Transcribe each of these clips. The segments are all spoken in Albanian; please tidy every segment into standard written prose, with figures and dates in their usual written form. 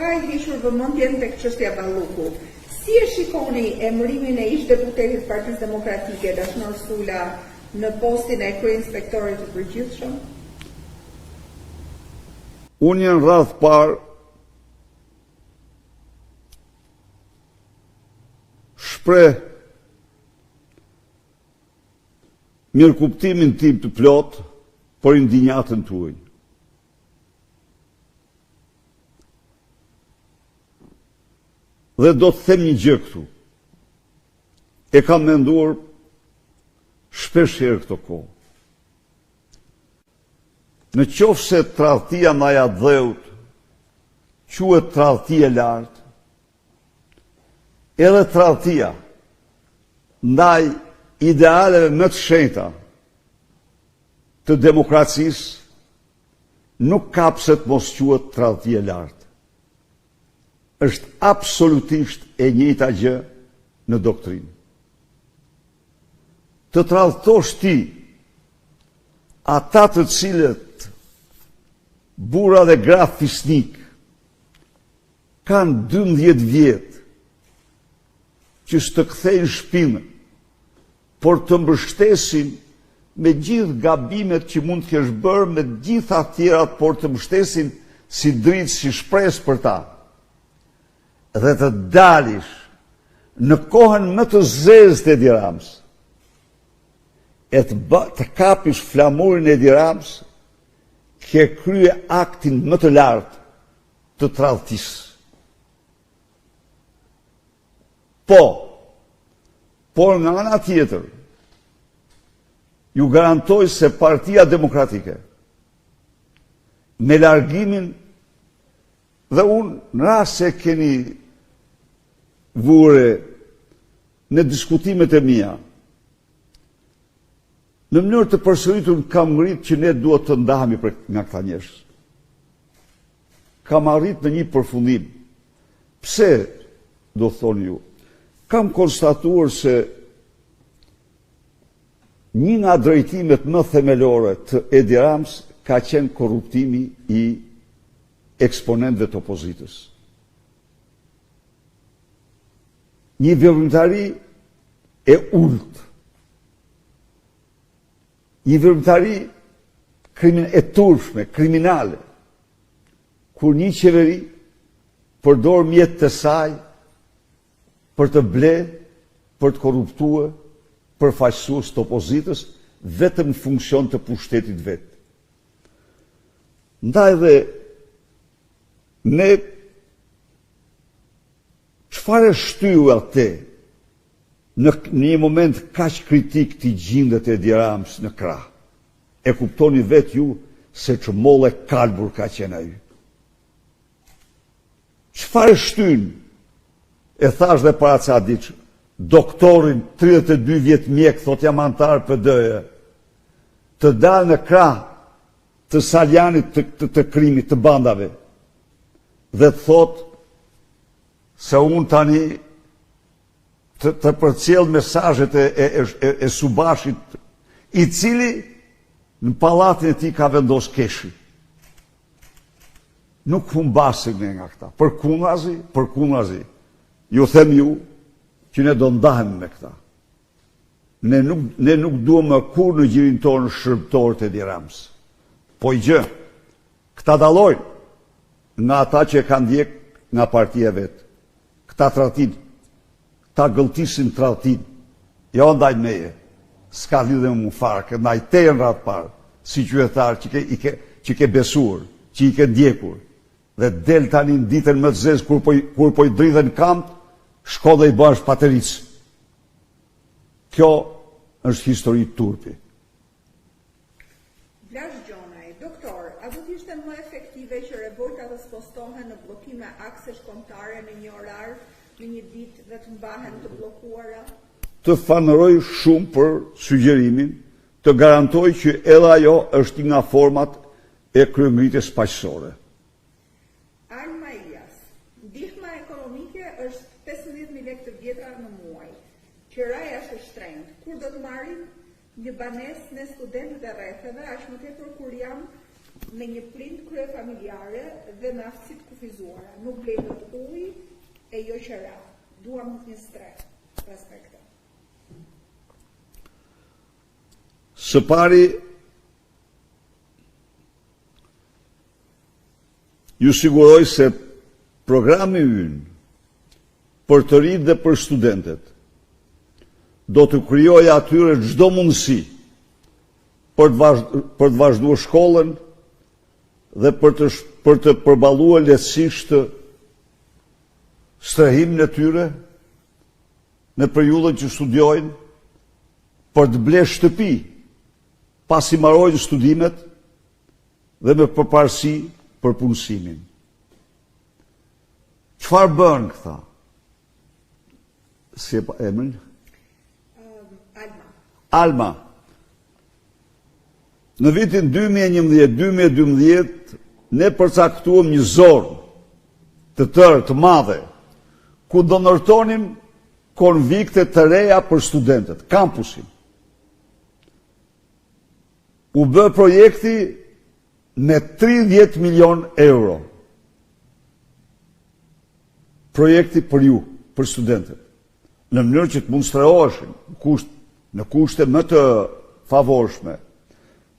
pa e hequr vëmendjen tek çështja Balluku. Si e shikoni emërimin e ish-deputetit Partisë Demokratike Dashnor Sula në postin e krye-inspektorit të përgjithshëm? Unë në radhë parë shpreh mirëkuptimin tim të plot për indinjatën tuaj. Dhe do të them një gjë këtu. E kam menduar shpesh herë këto kohë. Në qoftë se tradhtia ndaj dheut quhet tradhti e lartë, edhe tradhtia ndaj idealeve më të shenjta të demokracisë nuk kapset mos quhet tradhti e lartë. Është absolutisht e njëjta gjë në doktrinë. Të tradhtosh ti ata të cilët burra dhe gra fisnik kanë 12 vjet që të kthejnë shpinën, por të mbështesin me gjithë gabimet që mund të kesh bërë, me gjitha tjerat, por të mbështesin si dritë, si shpresë për ta. Dhe të dalish në kohën më të zezë të Edi Ramës, e të kapish flamurin e Edi Ramës, ke krye aktin më të lartë të tradhtisë. Por nga ana tjetër, ju garantoj se Partia Demokratike, me largimin, dhe unë në rast se keni vure në diskutimet e mia, në mënyrë të përsëritur kam ngrit që ne duhet të ndahemi nga këta njerëz. Kam arrit në një përfundim. Pse, do thoni ju? Kam konstatuar se një nga drejtimet më themelore të Edi Ramës ka qenë korruptimi i eksponentëve të opozitës. Një veprimtari e ulët, një veprimtari e turpshme, kriminale, kur një qeveri përdor mjet të saj për të ble, për të korruptuar, për faqësues të opozitës, vetëm në funksion të pushtetit vetë. Ndaj dhe ne çfarë shtyu atë në një moment kaq kritik të gjindet e Edi Ramës në krah? E kuptoni vetë ju se ç'molle kalbur ka qenë ai. Çfarë shtyn? E thash dhe para ca ditë, doktorin 32 vjet mjek, thot jam antar PD-je, të dalë në krah të Saljanit të krimit, të bandave, dhe të thot se unë tani të përcjell mesazhet e Subashit, i cili në pallatin e tij ka vendos keshi. Nuk humbasim ne nga këta. Përkundazi. Ju them ju që ne do ndahemi me këta. Ne nuk duam më kur në gjirin tonë shërbëtorët e Edi Ramës. Po i gjë, këta dallojnë nga ata që e kanë ndjek nga partia vetë. Këta tradhtin, këta gëlltisin tradhtin, jo ndaj meje, s'ka lidhje me fare, ndaj teje në radhë parë, si qytetar që ke besuar, që i ke ndjekur, dhe del tani në ditën më të zezë kur po i dridhen kamp, shko dhe i bësh patericë. Kjo është histori turpi. Blaž Gjonaj, doktor, a do të ishte më efektive që revolta të spostohen në bllokime aksesh kombëtare në një orar, në një ditë dhe të mbahen të bllokuara? Të fanoroj shumë për sugjerimin, të garantoj që edhe ajo është nga format e kryengritjes paqësore. Alma Ilias, ndihma ekonomike është 15.000 lekë të vjetra në muaj. Qiraja është e shtrenjtë. Kur do të marrim një banesë ne studentët e rrethave, aq më tepër kur jam me një prind krye familjare dhe me aftësitë kufizuara. Nuk blendet ujë e jo qera. Duam një stre aspekte. Së pari, ju siguroj se programi ynë për të rinjtë dhe për studentet do të krijojë atyre çdo mundësi për të vazhduar shkollën dhe për të përballuar lehtësisht strehimin e tyre në periudhën që studiojnë, për të bler shtëpi pasi mbarojnë studimet dhe me përparësi për punësimin. Çfarë bën këta? Si e emrin? Alma. Në vitin 2011-2012 ne përcaktuam një zonë të tërë, të madhe, ku do ndërtonim konvikte të reja për studentët, kampusin. U bë projekti me 30 milion euro. Projekti për ju, për studentët, në mënyrë që të mund strehoheshin në kushte më të favorshme.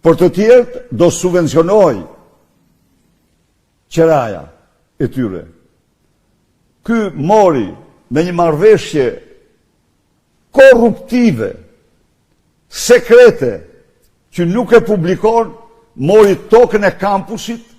Për të tjerët do subvencionoj qeraja e tyre. Ky mori me një marrëveshje korruptive, sekrete, që nuk e publikon, mori tokën e kampusit,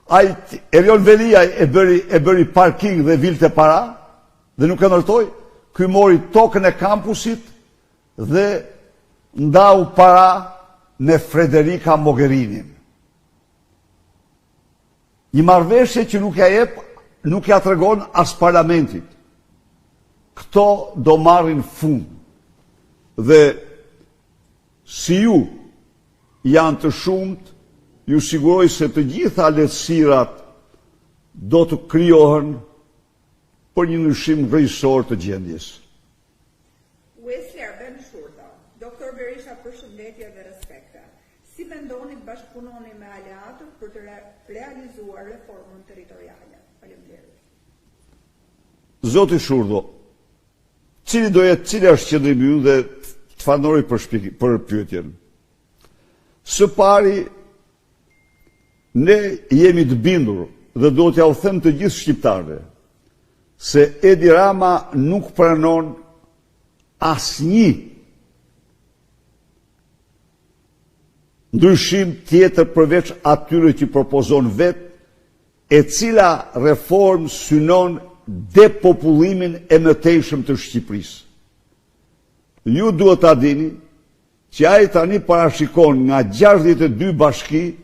Erion Velia e bëri parking dhe vilte para, dhe nuk e ndërtoi, ky mori tokën e kampusit dhe ndau para me Federica Mogherini. Një marrëveshje që nuk ja tregon as parlamentit. Këto do marrin fund. Dhe si ju janë të shumt, ju siguroj se të gjitha lehtësirat do të krijohen për një ndryshim rrethor të gjendjes. Wesley Arben Shurta, Dr. Berisha, përshëndetje dhe respekte. Si mendoni të bashkëpunoni me aleatët për të realizuar reformën territoriale? Faleminderit. Zoti Shurdo, cili është qëndrimi ynë dhe të fanori për pyetjen? Së pari, ne jemi të bindur dhe do t'ja u them të gjithë shqiptarëve se Edi Rama nuk pranon asnjë ndryshim tjetër përveç atyre që propozon vetë, e cila reform synon depopullimin e mëtejshëm të Shqipërisë. Ju duhet ta dini që ai tani parashikon nga 62 bashki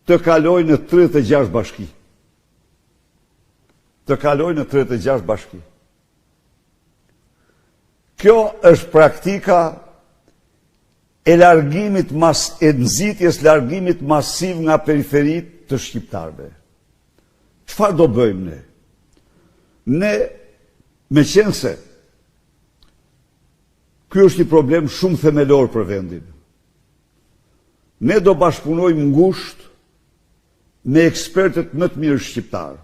të kalojnë në 36 bashki. Kjo është praktika e nxitjes largimit masiv nga periferit të shqiptarëve. Çfarë do bëjmë ne? Ne, meqense ky është një problem shumë themelor për vendin, ne do bashkëpunojmë ngushtë me ekspertët më të mirë shqiptarë.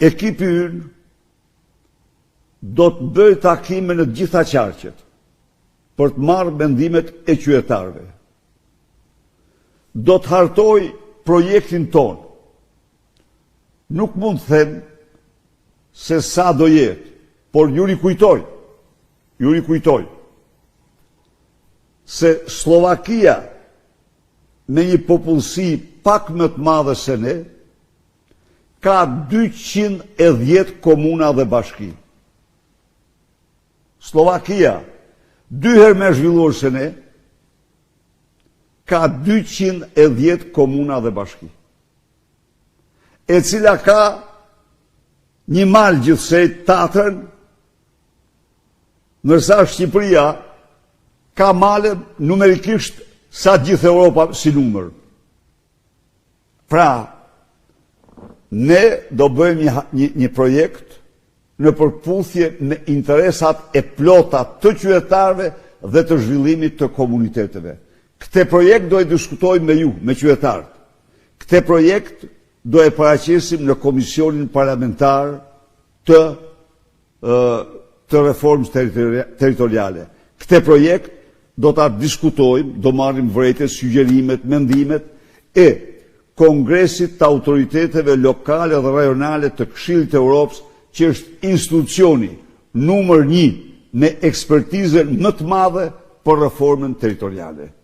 Ekipi ynë do të bëjë takime në të gjitha qarqet për të marrë mendimet e qytetarëve. Do të hartoj projektin ton. Nuk mund të them se sa do jetë, por ju rikujtoj se Slovakia me një popullsi pak më të madhe se ne ka 210 komuna dhe bashki. Slovakia, 2 herë më zhvilluar se ne, ka 210 komuna dhe bashki, e cila ka një mal gjithsej Tatrën, ndërsa Shqipëria ka male numerikisht sa gjithë Europa si numër. Pra, ne do bëjmë një projekt në përputhje me interesat e plota të qytetarëve dhe të zhvillimit të komuniteteve. Këtë projekt do e diskutojmë me ju, me qytetarët. Këtë projekt do e paraqesim në Komisionin Parlamentar të Reformës Territoriale. Këtë projekt do ta diskutojmë, do marrim vërejtjes, sugjerimet, mendimet e Kongresit të Autoriteteve Lokale dhe Rajonale të Këshillit të Europës, që është institucioni numër 1 me ekspertizën më të madhe për reformën territoriale.